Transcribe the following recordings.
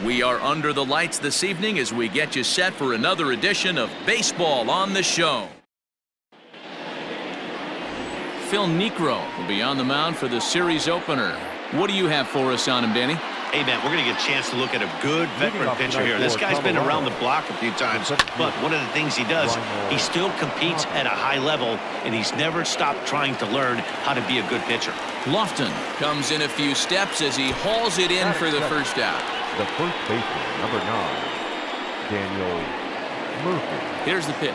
We are under the lights this evening as we get you set for another edition of Baseball on the Show. Phil Niekro will be on the mound for the series opener. What do you have for us on him, Danny? Hey, man, we're going to get a chance to look at a good veteran pitcher here. This guy's been around the block a few times, but one of the things he does, he still competes at a high level, and he's never stopped trying to learn how to be a good pitcher. Lofton comes in a few steps as he hauls it in for the first out. The first baseman, number 9, Daniel Murphy. Here's the pitch.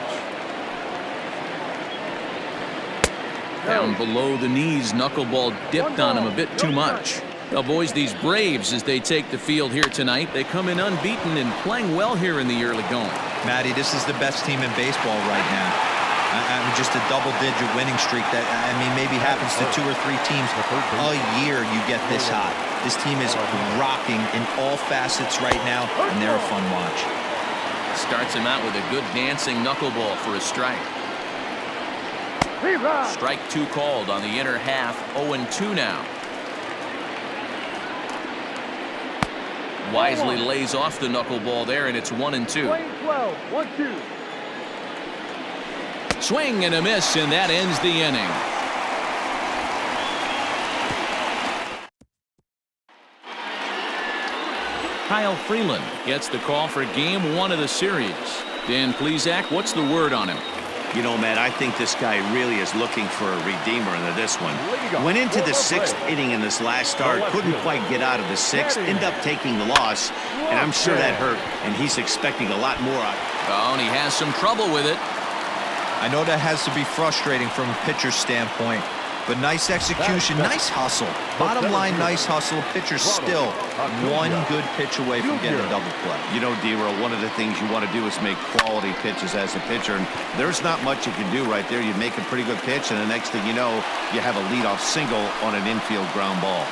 Down below the knees, knuckleball dipped on him a bit too much. Now, boys, these Braves, as they take the field here tonight, they come in unbeaten and playing well here in the early going. Matty, this is the best team in baseball right now. I mean, just a double-digit winning streak that, I mean, maybe happens to 2 or 3 teams a year you get this hot. This team is rocking in all facets right now, and they're a fun watch. Starts him out with a good dancing knuckleball for a strike. Strike 2 called on the inner half, 0-2 now. Wisely lays off the knuckleball there, and it's 1-2. 1-2. Swing and a miss, and that ends the inning. Kyle Freeland gets the call for game 1 of the series. Dan Plesac, what's the word on him? You know, man, I think this guy really is looking for a redeemer into this one. Went into the 6th inning in this last start, couldn't quite get out of the 6th, ended up taking the loss, and I'm sure that hurt, and he's expecting a lot more out. Oh, and he has some trouble with it. I know that has to be frustrating from a pitcher's standpoint, but nice execution, nice hustle. Bottom line, nice hustle. Pitcher's still one good pitch away from getting a double play. You know, D-Roll, one of the things you want to do is make quality pitches as a pitcher, and there's not much you can do right there. You make a pretty good pitch, and the next thing you know, you have a leadoff single on an infield ground ball.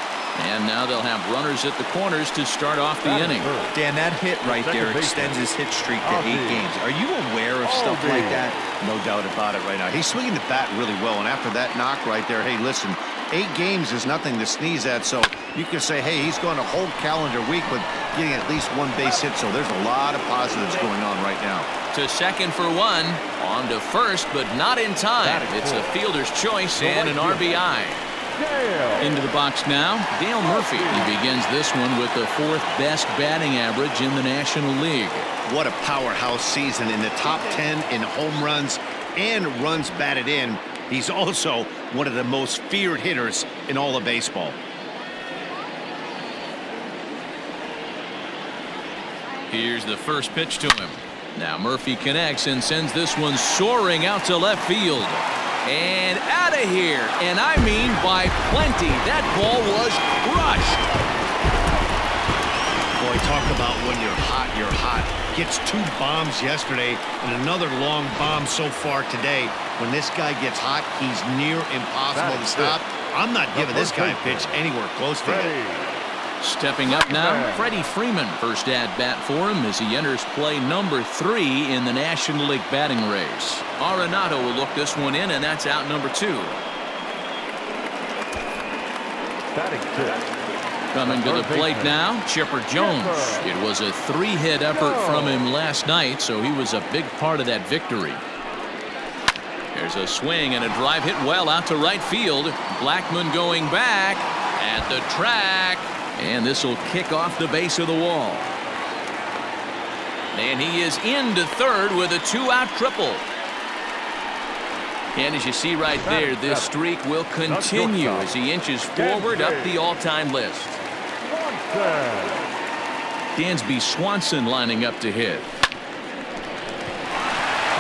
And now they'll have runners at the corners to start off the inning. Dan, that hit right there extends his hit streak to 8 games. Are you aware of stuff like that? No doubt about it right now. He's swinging the bat really well, and after that knock right there, hey, listen, 8 games is nothing to sneeze at, so you can say, hey, he's going a whole calendar week with getting at least 1 base hit, so there's a lot of positives going on right now. To second for 1, on to first, but not in time. It's a fielder's choice and an RBI. Into the box now, Dale Murphy. He begins this one with the 4th best batting average in the National League. What a powerhouse season, in the top 10 in home runs and runs batted in. He's also one of the most feared hitters in all of baseball. Here's the first pitch to him. Now Murphy connects and sends this one soaring out to left field. And out of here, and I mean by plenty. That ball was crushed. Boy, talk about when you're hot, you're hot. Gets 2 bombs yesterday and another long bomb so far today. When this guy gets hot, he's near impossible to stop. I'm not giving this guy a pitch anywhere close to it. Stepping up now, Freddie Freeman, first at bat for him as he enters play number 3 in the National League batting race. Arenado will look this one in, and that's out number 2. Coming to the plate now, Chipper Jones. It was a 3-hit effort from him last night, so he was a big part of that victory. There's a swing and a drive hit well out to right field. Blackmon going back at the track. And this will kick off the base of the wall. And he is into third with a 2-out triple. And as you see right there, this streak will continue as he inches forward up the all-time list. Dansby Swanson lining up to hit.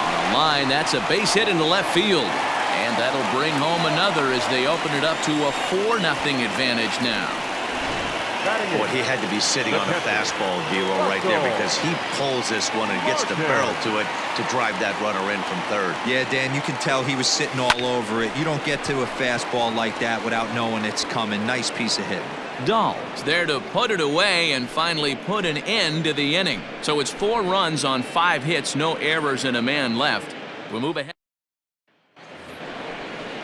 On the line, that's a base hit into left field. And that'll bring home another as they open it up to a 4-0 advantage now. Boy, he had to be sitting on a fastball, D-Roll, right there, because he pulls this one and gets the barrel to it to drive that runner in from third. Yeah, Dan, you can tell he was sitting all over it. You don't get to a fastball like that without knowing it's coming. Nice piece of hitting. Dahl's there to put it away and finally put an end to the inning. So it's 4 runs on 5 hits, no errors, and a man left. We'll move ahead.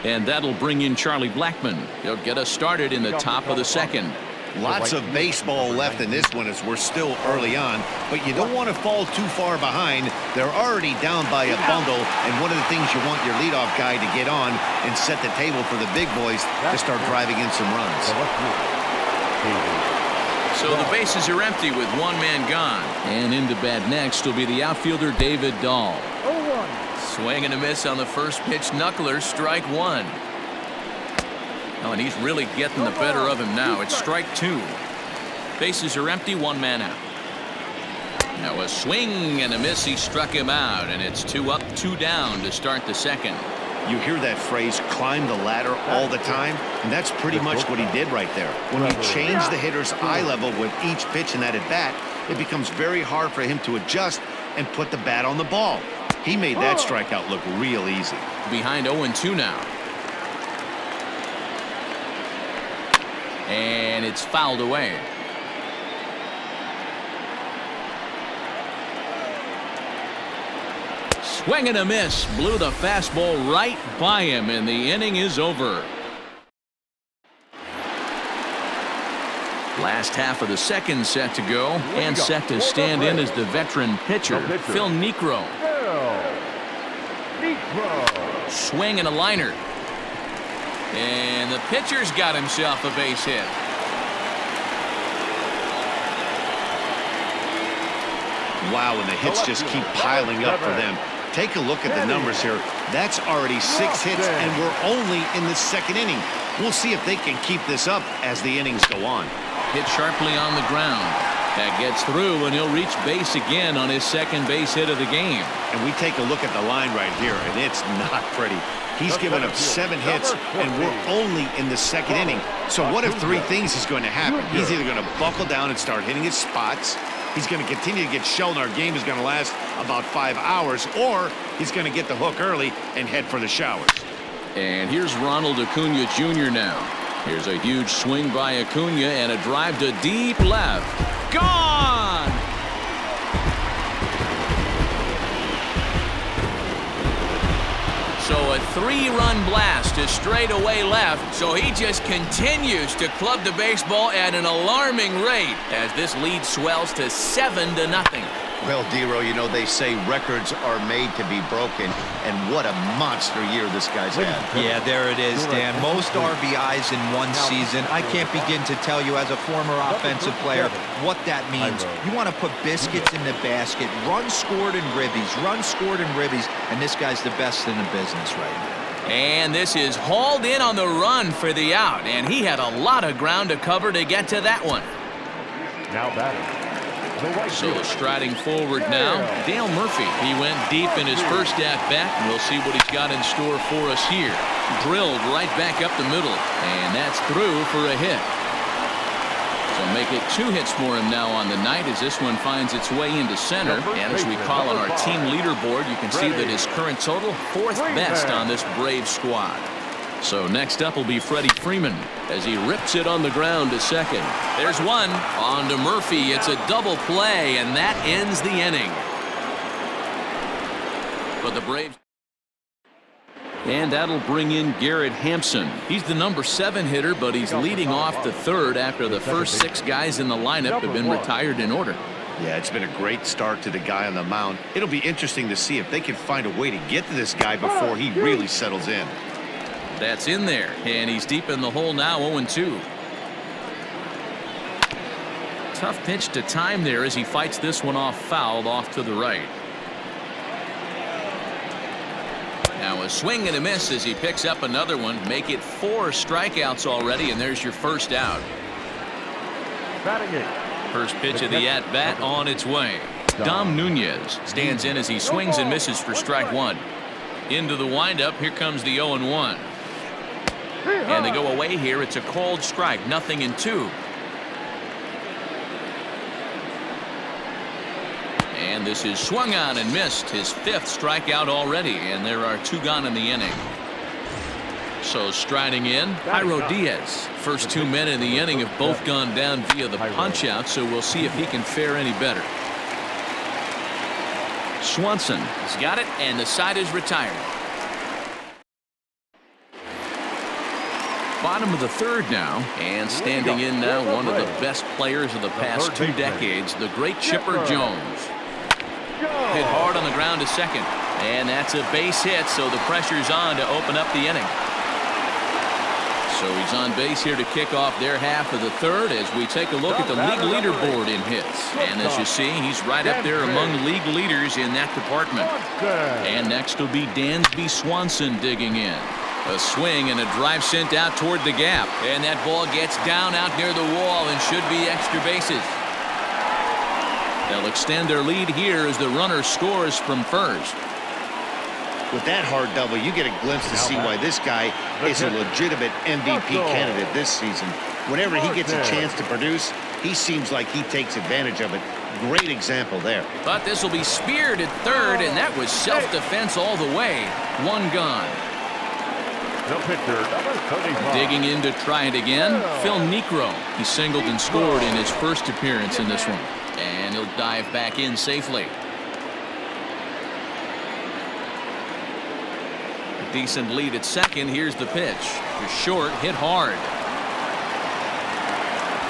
And that'll bring in Charlie Blackmon. He'll get us started in the top of the second. Lots of baseball left in this one as we're still early on, but you don't want to fall too far behind. They're already down by a bundle, and one of the things you want your leadoff guy to get on and set the table for the big boys to start driving in some runs. So the bases are empty with one man gone. And into bat next will be the outfielder David Dahl. Swing and a miss on the first pitch. Knuckler, strike one. Oh, and he's really getting the better of him now. It's strike two. Bases are empty, one man out. Now a swing and a miss. He struck him out, and it's 2 up, 2 down to start the second. You hear that phrase, climb the ladder, all the time, and that's pretty much what he did right there. When you change the hitter's eye level with each pitch in that at-bat, it becomes very hard for him to adjust and put the bat on the ball. He made that strikeout look real easy. Behind 0-2 now. And it's fouled away. Swing and a miss. Blew the fastball right by him, and the inning is over. Last half of the second set to go, and set to stand in as the veteran pitcher, Phil Niekro. Swing and a liner. And the pitcher's got himself a base hit. Wow, and the hits just keep piling up for them. Take a look at the numbers here. That's already 6 hits, and we're only in the second inning. We'll see if they can keep this up as the innings go on. Hit sharply on the ground. That gets through, and he'll reach base again on his second base hit of the game. And we take a look at the line right here, and it's not pretty. He's given up 7 hits, and we're only in the second inning. So what if 3 things is going to happen? He's either going to buckle down and start hitting his spots, he's going to continue to get shelled, and our game is going to last about 5 hours, or he's going to get the hook early and head for the showers. And here's Ronald Acuna Jr. now. Here's a huge swing by Acuna and a drive to deep left. Gone! So a 3-run blast to straightaway left. So he just continues to club the baseball at an alarming rate as this lead swells to 7-0. Well, Dero, you know, they say records are made to be broken, and what a monster year this guy's had. Yeah, there it is, Dan. Most RBIs in one season. I can't begin to tell you as a former offensive player what that means. You want to put biscuits in the basket, runs scored and ribbies, and this guy's the best in the business right now. And this is hauled in on the run for the out, and he had a lot of ground to cover to get to that one. Now batting. So striding forward now, Dale Murphy. He went deep in his first at-bat, and we'll see what he's got in store for us here. Drilled right back up the middle, and that's through for a hit. So make it 2 hits for him now on the night as this one finds its way into center. And as we call on our team leaderboard, you can see that his current total 4th best on this Braves squad. So next up will be Freddie Freeman as he rips it on the ground to second. There's one. On to Murphy. It's a double play, and that ends the inning. But the Braves. And that'll bring in Garrett Hampson. He's the number 7 hitter, but he's leading off the 3rd after the first 6 guys in the lineup have been retired in order. Yeah, it's been a great start to the guy on the mound. It'll be interesting to see if they can find a way to get to this guy before he really settles in. That's in there, and he's deep in the hole now, 0-2. Tough pitch to time there as he fights this one off fouled off to the right. Now a swing and a miss as he picks up another one. Make it 4 strikeouts already, and there's your first out. First pitch of the at-bat on its way. Dom Nunez stands in as he swings and misses for strike 1. Into the windup, here comes the 0-1. And they go away here. It's a cold strike, 0-2. And this is swung on and missed, his 5th strikeout already, and there are 2 gone in the inning. So striding in, Jairo Diaz. First 2 men in the inning have both gone down via the punch-out, so we'll see if he can fare any better. Swanson has got it, and the side is retired. Bottom of the third now, and standing in now one of the best players of the past 2 decades, the great Chipper Jones. Hit hard on the ground to second, and that's a base hit, so the pressure's on to open up the inning. So he's on base here to kick off their half of the third as we take a look at the league leaderboard in hits. And as you see, he's right up there among league leaders in that department. And next will be Dansby Swanson digging in. A swing and a drive sent out toward the gap. And that ball gets down out near the wall and should be extra bases. They'll extend their lead here as the runner scores from first. With that hard double, you get a glimpse to see why this guy is a legitimate MVP candidate this season. Whenever he gets a chance to produce, he seems like he takes advantage of it. Great example there. But this will be speared at third, and that was self-defense all the way. One gone. Digging in to try it again, Phil Niekro. He singled and scored in his first appearance in this one. And he'll dive back in safely. Decent lead at second. Here's the pitch. Just short, hit hard.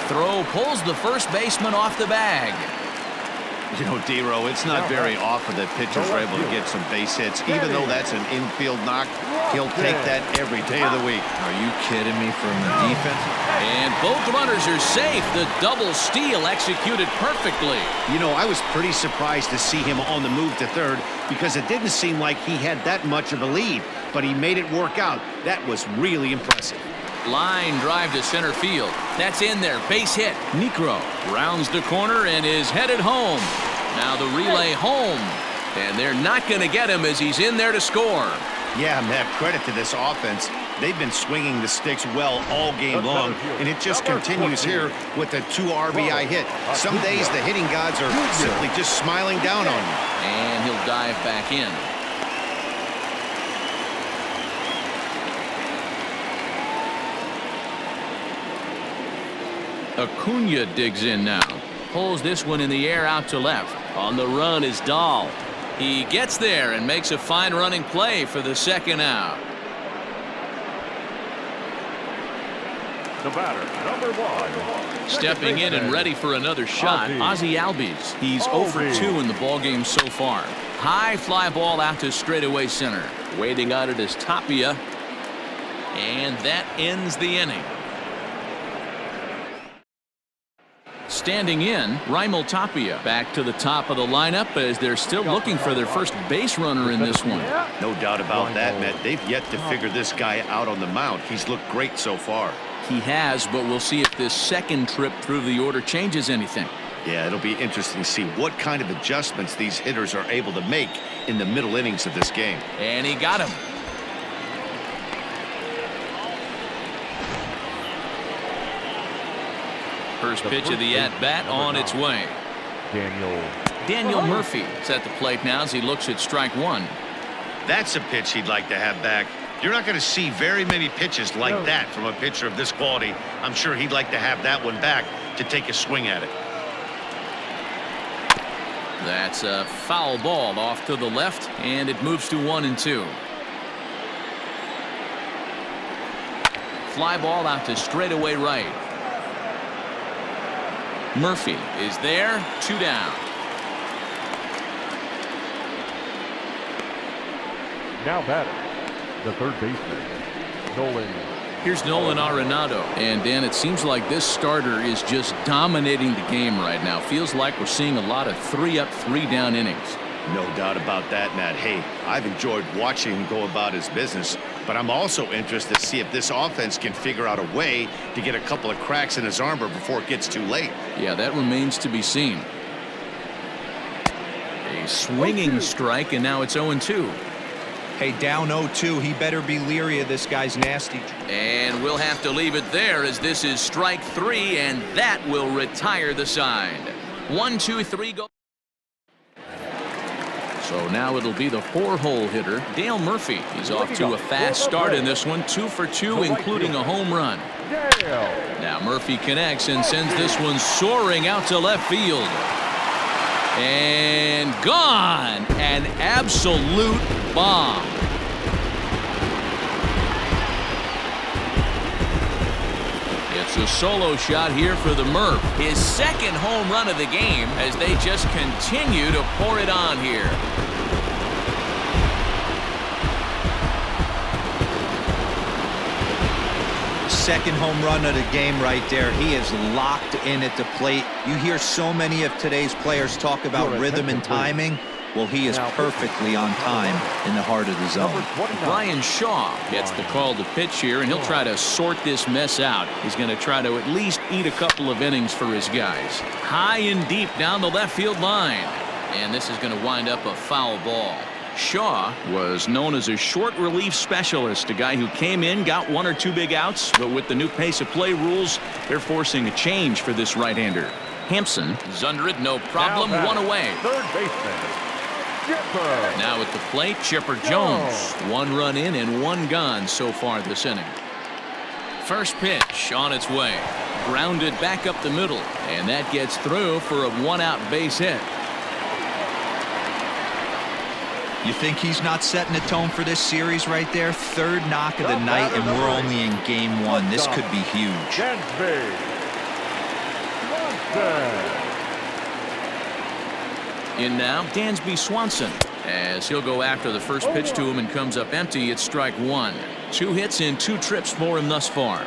Throw pulls the first baseman off the bag. You know, D-Row, it's not very often that pitchers are able to get some base hits. Even though that's an infield knock, he'll take that every day of the week. Are you kidding me from the defense? And both runners are safe. The double steal executed perfectly. You know, I was pretty surprised to see him on the move to third because it didn't seem like he had that much of a lead. But he made it work out. That was really impressive. Line drive to center field. That's in there. Base hit. Niekro rounds the corner and is headed home. Now the relay home. And they're not going to get him as he's in there to score. Yeah, Matt, credit to this offense. They've been swinging the sticks well all game long, and it just continues here with a 2 RBI hit. Some days the hitting gods are simply just smiling down on you. And he'll dive back in. Acuna digs in now. Pulls this one in the air out to left. On the run is Dahl. He gets there and makes a fine running play for the second out. The batter, number 1. Stepping in and ready for another shot, Ozzie Albies. He's 0 for 2 in the ballgame so far. High fly ball out to straightaway center. Waiting on it is Tapia. And that ends the inning. Standing in, Raimel Tapia back to the top of the lineup as they're still looking for their first base runner in this one. No doubt about that, Matt. They've yet to figure this guy out on the mound. He's looked great so far. He has, but we'll see if this second trip through the order changes anything. Yeah, it'll be interesting to see what kind of adjustments these hitters are able to make in the middle innings of this game. And he got him. First pitch of the at-bat on its way. Daniel Murphy is at the plate now as he looks at strike one. That's a pitch he'd like to have back. You're not going to see very many pitches like that from a pitcher of this quality. I'm sure he'd like to have that one back to take a swing at it. That's a foul ball off to the left, and it moves to 1-2. Fly ball out to straightaway right. Murphy is there, 2 down. Now batter, the third baseman, Nolan. Here's Nolan Arenado. And Dan, it seems like this starter is just dominating the game right now. Feels like we're seeing a lot of 3-up, 3-down innings. No doubt about that, Matt. Hey, I've enjoyed watching him go about his business, but I'm also interested to see if this offense can figure out a way to get a couple of cracks in his armor before it gets too late. Yeah, that remains to be seen. A swinging strike, and now it's 0-2. Hey, down 0-2. He better be leery of this guy's nasty. And we'll have to leave it there as this is strike 3, and that will retire the side. 1-2-3 go. So now it'll be the 4-hole hitter, Dale Murphy. He's off to a fast start in this one, 2 for 2, including a home run. Now Murphy connects and sends this one soaring out to left field. And gone! An absolute bomb. That's a solo shot here for the Murph. His second home run of the game as they just continue to pour it on here. Second home run of the game right there. He is locked in at the plate. You hear so many of today's players talk about rhythm and timing. Well, he is perfectly on time in the heart of the zone. Brian Shaw gets the call to pitch here, and he'll try to sort this mess out. He's going to try to at least eat a couple of innings for his guys. High and deep down the left field line. And this is going to wind up a foul ball. Shaw was known as a short relief specialist, a guy who came in, got one or two big outs, but with the new pace of play rules, they're forcing a change for this right-hander. Hampson is under it, no problem, one away. Third baseman, Chipper. Now at the plate, Chipper Jones. One run in and one gone so far this inning. First pitch on its way. Grounded back up the middle, and that gets through for a one-out base hit. You think he's not setting the tone for this series right there? Third knock of the night, and we're only in game one. This could be huge. In now, Dansby Swanson, as he'll go after the first pitch to him and comes up empty. It's strike one. 2 hits in 2 trips for him thus far.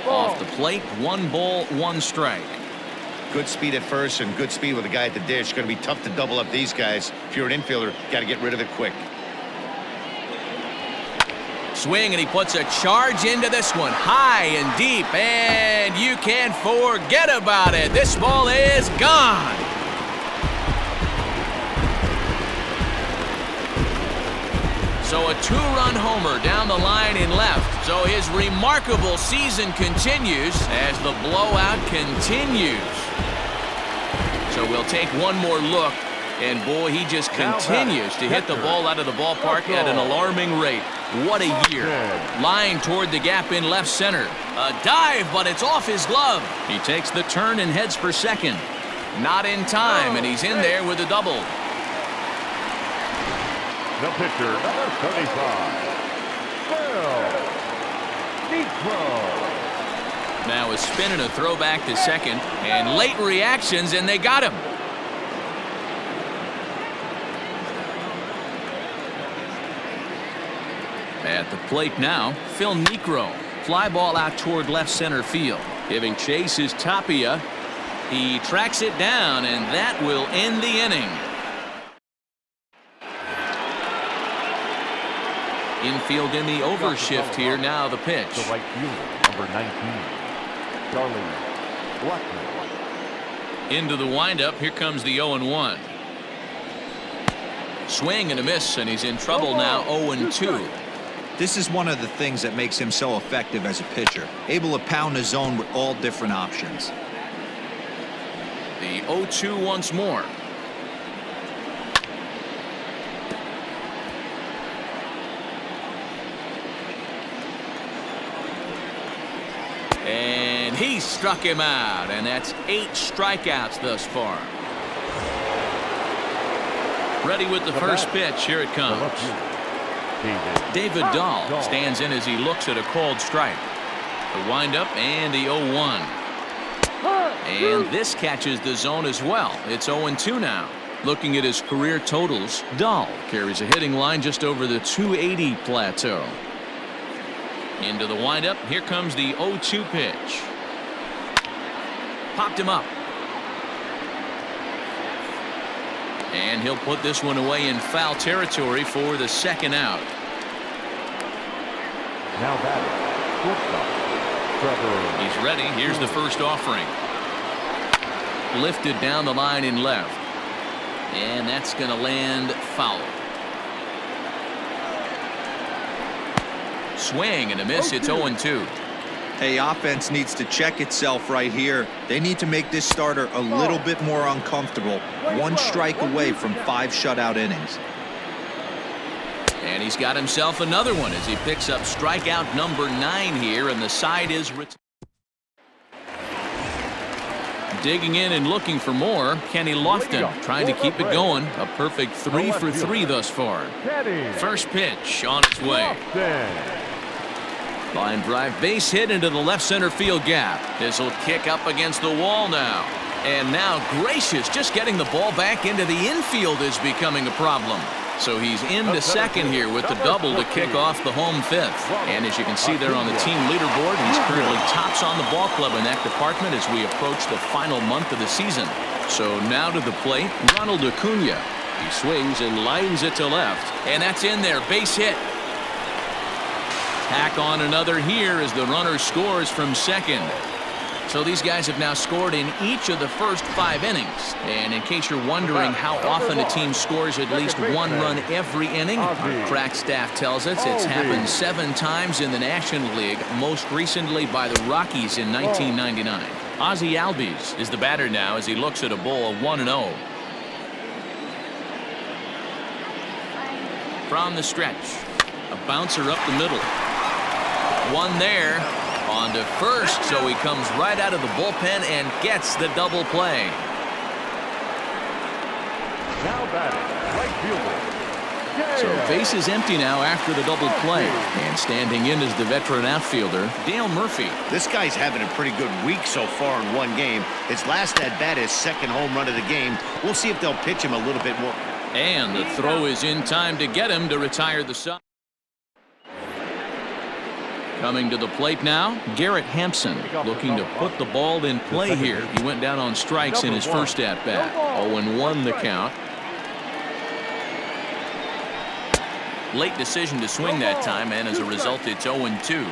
Off the plate, 1 ball, 1 strike. Good speed at first and good speed with a guy at the dish. Going to be tough to double up these guys. If you're an infielder, got to get rid of it quick. Swing, and he puts a charge into this one. High and deep, and you can't forget about it. This ball is gone. So a 2-run homer down the line in left. So his remarkable season continues as the blowout continues. So we'll take one more look, and boy, he just continues to hit the ball out of the ballpark at an alarming rate. What a year. Line toward the gap in left center. A dive, but it's off his glove. He takes the turn and heads for second. Not in time, and he's in there with a double. The pitcher, number 35, Phil Niekro. Now a spin and a throw back to second, and late reactions, and they got him. At the plate now, Phil Niekro. Fly ball out toward left center field. Giving chase is Tapia. He tracks it down, and that will end the inning. Infield in the overshift here. Now the pitch. The right fielder, number 19, Charlie Blackman. Into the windup. Here comes the 0-1. Swing and a miss, and he's in trouble now. 0-2. This is one of the things that makes him so effective as a pitcher. Able to pound the zone with all different options. The 0-2 once more. And he struck him out, and that's 8 strikeouts thus far. Ready with the first pitch. Here it comes. David Dahl stands in as he looks at a called strike. The windup and the 0-1. And this catches the zone as well. It's 0-2 now. Looking at his career totals, Dahl carries a hitting line just over the 280 plateau. Into the windup. Here comes the 0-2 pitch. Popped him up. And he'll put this one away in foul territory for the second out. Now batting, shortstop, Trevor. He's ready. Here's the first offering. Lifted down the line in left. And that's going to land foul. Swing and a miss. It's 0-2. Hey, offense needs to check itself right here. They need to make this starter a little bit more uncomfortable. 1 strike away from 5 shutout innings. And he's got himself another one as he picks up strikeout number 9 here, and the side is Digging in and looking for more, Kenny Lofton trying to keep it going. A perfect 3 for 3 thus far. First pitch on its way. Line drive base hit into the left center field gap. This will kick up against the wall now. And now Gracious just getting the ball back into the infield is becoming a problem. So he's into second here with the double to kick off the home fifth. And as you can see there on the team leaderboard, he's currently tops on the ball club in that department as we approach the final month of the season. So now to the plate, Ronald Acuna. He swings and lines it to left. And that's in there, base hit. Tack on another here as the runner scores from second. So these guys have now scored in each of the first 5 innings. And in case you're wondering how often a team scores at least 1 run every inning, our crack staff tells us it's happened 7 times in the National League, most recently by the Rockies in 1999. Ozzie Albies is the batter now as he looks at a bowl of 1-0. From the stretch, a bouncer up the middle. One there. On to first, so he comes right out of the bullpen and gets the double play. Now batting, right fielder. So base is empty now after the double play. And standing in is the veteran outfielder, Dale Murphy. This guy's having a pretty good week so far in one game. His last at-bat, his second home run of the game. We'll see if they'll pitch him a little bit more. And the throw is in time to get him to retire the side. Coming to the plate now, Garrett Hampson looking to put the ball in play here. He went down on strikes in his first at-bat. 0-1 the count. Late decision to swing that time, and as a result, it's 0-2.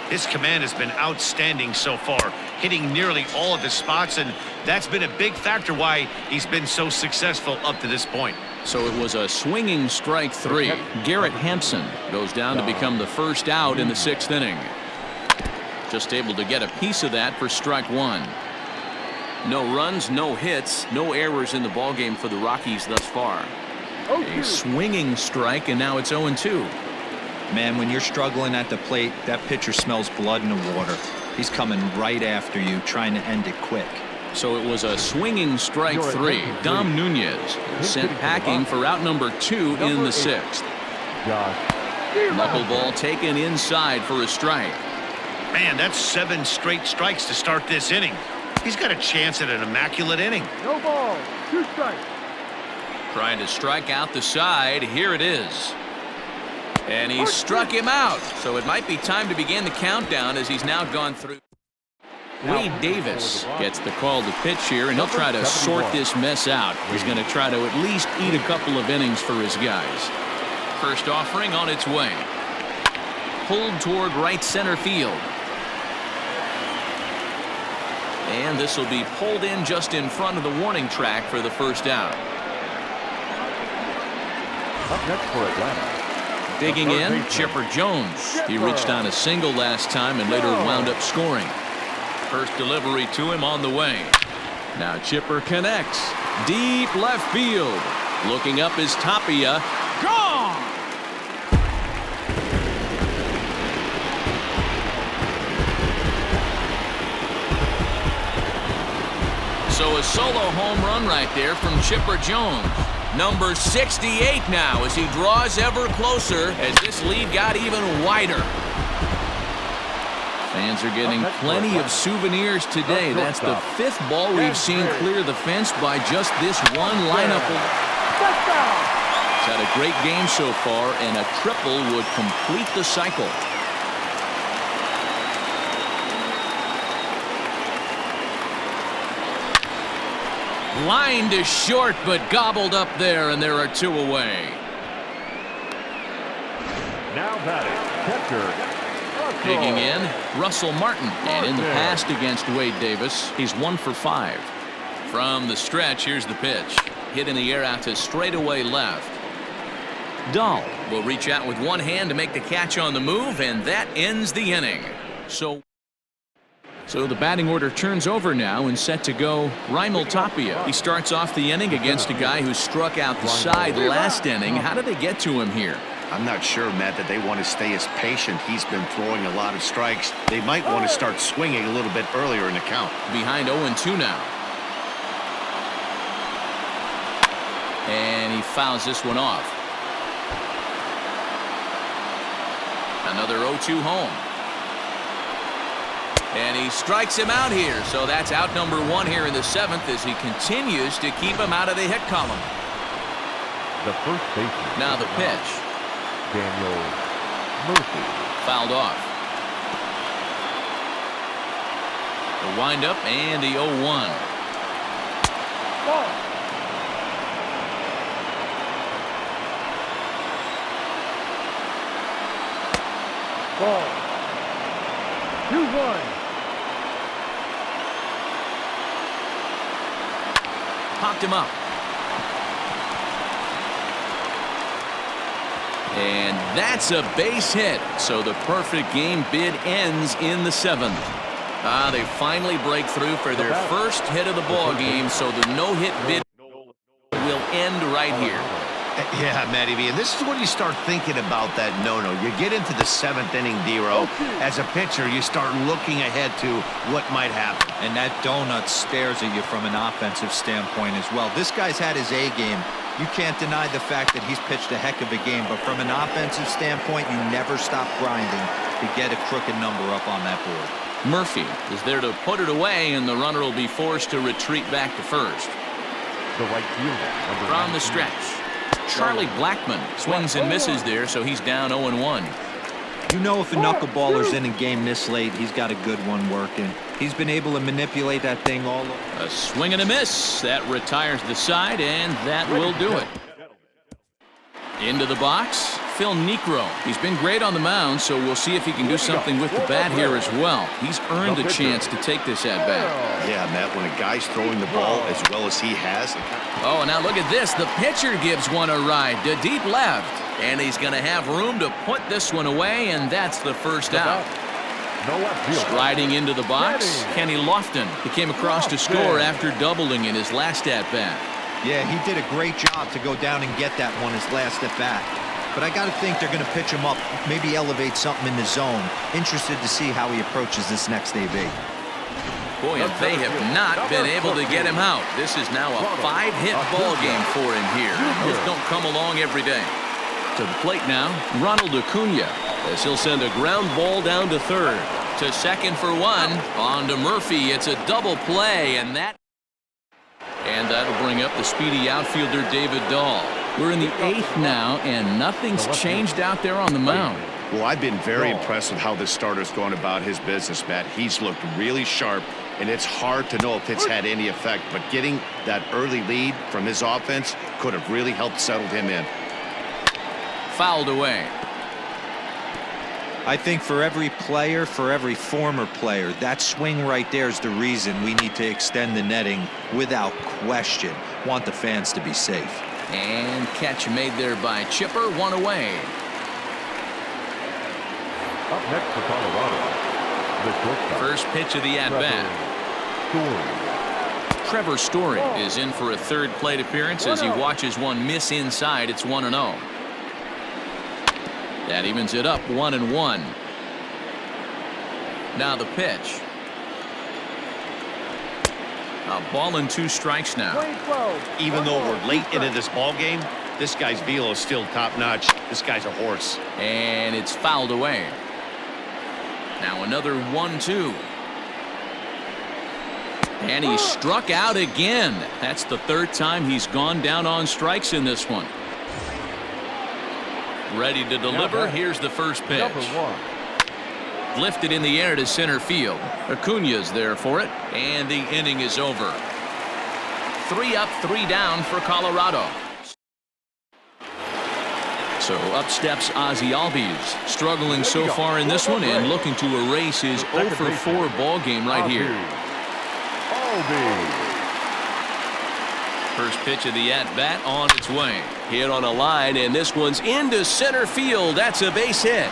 His command has been outstanding so far, hitting nearly all of his spots, and that's been a big factor why he's been so successful up to this point. So it was a swinging strike 3. Garrett Hampson goes down to become the first out in the 6th inning. Just able to get a piece of that for strike 1. No runs, no hits, no errors in the ballgame for the Rockies thus far. A swinging strike, and now it's 0-2. Man, when you're struggling at the plate, that pitcher smells blood in the water. He's coming right after you, trying to end it quick. So it was a swinging strike 3. Dom Nunez sent packing for out number 2 in the 6th. Knuckleball taken inside for a strike. Man, that's 7 straight strikes to start this inning. He's got a chance at an immaculate inning. No ball, 2 strikes. Trying to strike out the side. Here it is. And he struck him out. So it might be time to begin the countdown as he's now gone through. Wade Davis gets the call to pitch here, and he'll try to sort this mess out. He's going to try to at least eat a couple of innings for his guys. First offering on its way. Pulled toward right center field. And this will be pulled in just in front of the warning track for the first out. Up next for Atlanta. Digging in, Chipper Jones. He reached on a single last time and later wound up scoring. First delivery to him on the way. Now Chipper connects. Deep left field. Looking up is Tapia. Gone! So a solo home run right there from Chipper Jones. Number 68 now as he draws ever closer as this lead got even wider. Fans are getting plenty of souvenirs today. That's the 5th ball we've seen clear the fence by just this one lineup. He's had a great game so far, and a triple would complete the cycle. Line to short, but gobbled up there, and there are 2 away. Now batting, catcher. Digging in, Russell Martin. And in the past against Wade Davis, he's 1 for 5. From the stretch, here's the pitch. Hit in the air out to straightaway left. Dahl will reach out with one hand to make the catch on the move, and that ends the inning. So the batting order turns over now and set to go Raimel Tapia. He starts off the inning against a guy who struck out the side last inning. How did they get to him here? I'm not sure, Matt, that they want to stay as patient. He's been throwing a lot of strikes. They might want to start swinging a little bit earlier in the count. Behind 0-2 now. And he fouls this one off. Another 0-2 home. And he strikes him out here. So that's out number 1 here in the 7th as he continues to keep him out of the hit column. The first baseman. Now the pitch. Daniel Murphy. Fouled off. The windup and the 0-1. Ball. Ball. 2-1. Popped him up. And that's a base hit. So the perfect game bid ends in the 7th. They finally break through for their first hit of the ball game. So the no-hit bid will end right here. Yeah, Matty V, and this is when you start thinking about that no-no. You get into the 7th inning, D-Row. As a pitcher, you start looking ahead to what might happen. And that donut stares at you from an offensive standpoint as well. This guy's had his A game. You can't deny the fact that he's pitched a heck of a game, but from an offensive standpoint, you never stop grinding to get a crooked number up on that board. Murphy is there to put it away, and the runner will be forced to retreat back to first. The right fielder. From the stretch, Charlie Blackmon swings and misses there, so he's down 0-1. You know, if a knuckleballer's in a game this late, he's got a good one working. He's been able to manipulate that thing all over. A swing and a miss. That retires the side, and that will do it. Into the box, Phil Niekro. He's been great on the mound, so we'll see if he can do something with the bat here as well. He's earned a chance to take this at-bat. Yeah, Matt, when a guy's throwing the ball as well as he has. Oh, and now look at this. The pitcher gives one a ride to deep left. And he's going to have room to put this one away, and that's the first out. Striding into the box, Kenny Lofton. He came across to score after doubling in his last at-bat. Yeah, he did a great job to go down and get that one his last at-bat. But I got to think they're going to pitch him up, maybe elevate something in the zone. Interested to see how he approaches this next AB. Boy, and they have not been able to get him out. This is now a 5-hit ball game for him here. Those don't come along every day. To the plate now, Ronald Acuna, as he'll send a ground ball down to third. To second for one. On to Murphy. It's a double play, and that'll bring up the speedy outfielder David Dahl. We're in the 8th now, and nothing's changed out there on the mound. Well, I've been very impressed with how this starter's going about his business, Matt. He's looked really sharp, and it's hard to know if it's had any effect, but getting that early lead from his offense could have really helped settle him in. Fouled away. I think for every player, for every former player, that swing right there is the reason we need to extend the netting without question. Want the fans to be safe. And catch made there by Chipper, one away. Up next for Colorado, the shortstop. First pitch of the at-bat. Trevor Story is in for a third plate appearance as he watches one miss inside. It's 1-0. That evens it up 1-1. Now the pitch. A ball and 2 strikes now. Even though we're late into this ball game, this guy's velo is still top-notch. This guy's a horse. And it's fouled away. Now another 1-2. And he struck out again. That's the 3rd time he's gone down on strikes in this one. Ready to deliver. Here's the first pitch. Lifted in the air to center field. Acuna's there for it, and the inning is over. 3 up, 3 down for Colorado. So up steps Ozzie Albies, struggling so far in this one and looking to erase his 0-for-4 ball game right here. First pitch of the at-bat on its way. Hit on a line, and this one's into center field. That's a base hit.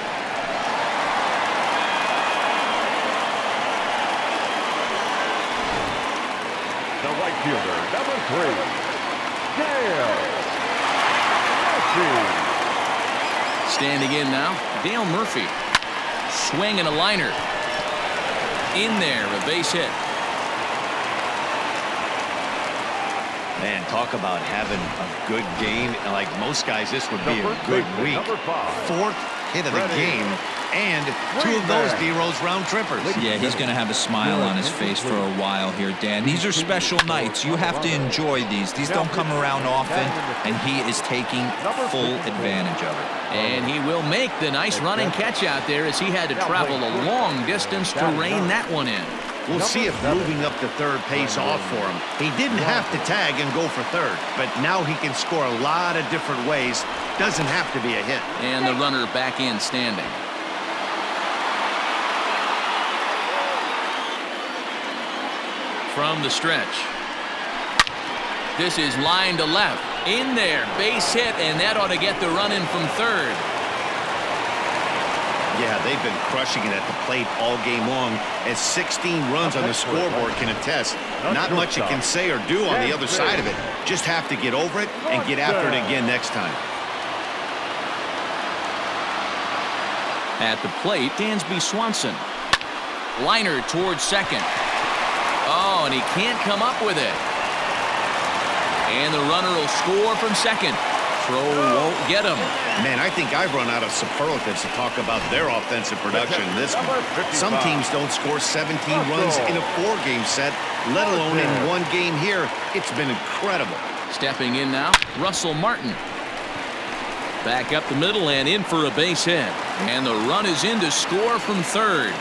The right fielder, number 3, Dale. Standing in now, Dale Murphy. Swing and a liner. In there, a base hit. Man, talk about having a good game. Like most guys, this would be a good week. 4th hit of the game, and 2 of those D-Rose round trippers. Yeah, he's going to have a smile on his face for a while here, Dan. These are special nights. You have to enjoy these. These don't come around often, and he is taking full advantage of it. And he will make the nice running catch out there as he had to travel a long distance to rein that one in. We'll see if moving up to third pays off for him. He didn't have to tag and go for third, but now he can score a lot of different ways. Doesn't have to be a hit. And the runner back in standing. From the stretch. This is line to left. In there, base hit, and that ought to get the run in from third. Yeah, they've been crushing it at the plate all game long, as 16 runs on the scoreboard can attest. Not much you can say or do on the other side of it. Just have to get over it and get after it again next time. At the plate, Dansby Swanson. Liner towards second. Oh, and he can't come up with it. And the runner will score from second. Throw won't get him. Man, I think I've run out of superlatives to talk about their offensive production in this one. Some teams don't score 17 runs in a 4-game set, let alone in 1 game here. It's been incredible. Stepping in now, Russell Martin. Back up the middle and in for a base hit. And the run is in to score from third.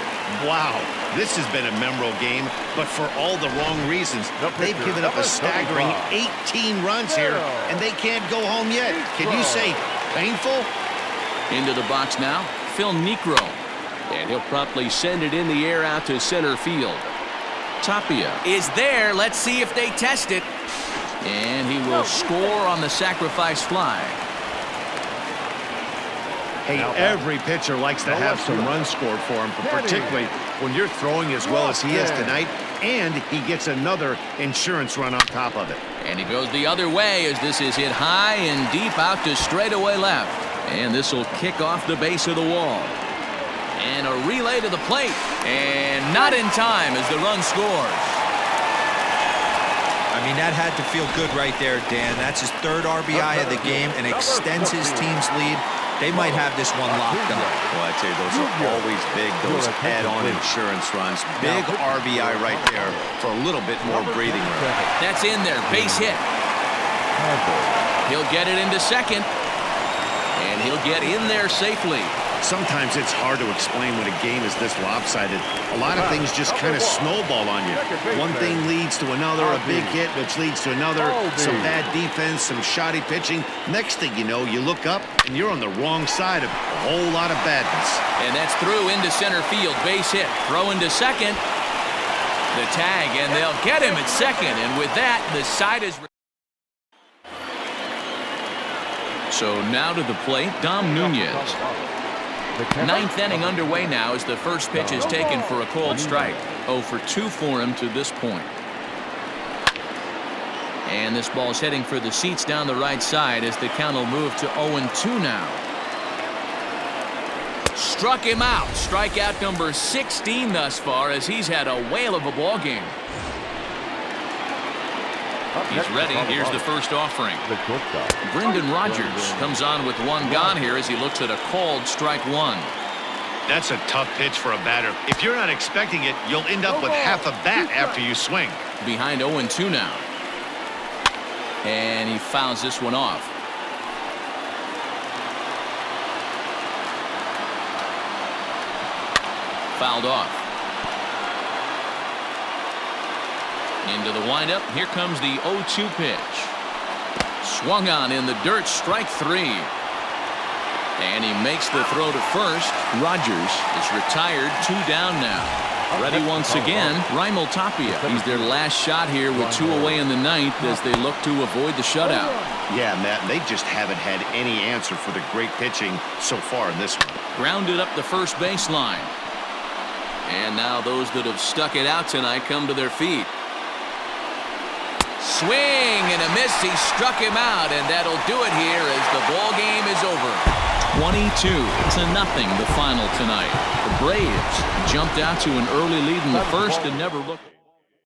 Wow, this has been a memorable game, but for all the wrong reasons. They've given up a staggering 18 runs here, and they can't go home yet. Can you say painful? Into the box now, Phil Niekro. And he'll promptly send it in the air out to center field. Tapia is there. Let's see if they test it. And he will score on the sacrifice fly. Hey, every pitcher likes to have some runs scored for him, but particularly when you're throwing as well as he is tonight, and he gets another insurance run on top of it. And he goes the other way as this is hit high and deep out to straightaway left. And this will kick off the base of the wall. And a relay to the plate. And not in time as the run scores. I mean, that had to feel good right there, Dan. That's his 3rd RBI of the game and extends his team's lead. They might have this one locked up. Well, I'd say those are always big, those add-on insurance runs. Big RBI right there for a little bit more breathing room. That's in there. Base hit. He'll get it into second. And he'll get in there safely. Sometimes it's hard to explain when a game is this lopsided. A lot of things just kind of snowball on you. One thing leads to another, a big hit, which leads to another, some bad defense, some shoddy pitching. Next thing you know, you look up and you're on the wrong side of a whole lot of badness. And that's through into center field. Base hit. Throw into second. The tag, and they'll get him at second. And with that, the side is... So now to the plate, Dom Nunez. 9th inning underway now as the first pitch is taken for a called strike. 0 for 2 for him to this point. And this ball's heading for the seats down the right side as the count will move to 0-2 now. Struck him out. Strikeout number 16 thus far as he's had a whale of a ball game. He's ready. Here's the first offering. Brendan Rodgers comes on with 1 gone here as he looks at a called strike 1. That's a tough pitch for a batter. If you're not expecting it, you'll end up with half a bat after you swing. Behind 0-2 now. And he fouls this one off. Fouled off. Into the windup. Here comes the 0-2 pitch. Swung on in the dirt. Strike 3. And he makes the throw to first. Rodgers is retired. 2 down now. Ready once again, Raimel Tapia. He's their last shot here with 2 away in the 9th as they look to avoid the shutout. Yeah, Matt, they just haven't had any answer for the great pitching so far in this one. Grounded up the first baseline. And now those that have stuck it out tonight come to their feet. Swing and a miss. He struck him out, and that'll do it here as the ball game is over. 22-0 the final tonight. The Braves jumped out to an early lead in the first and never looked.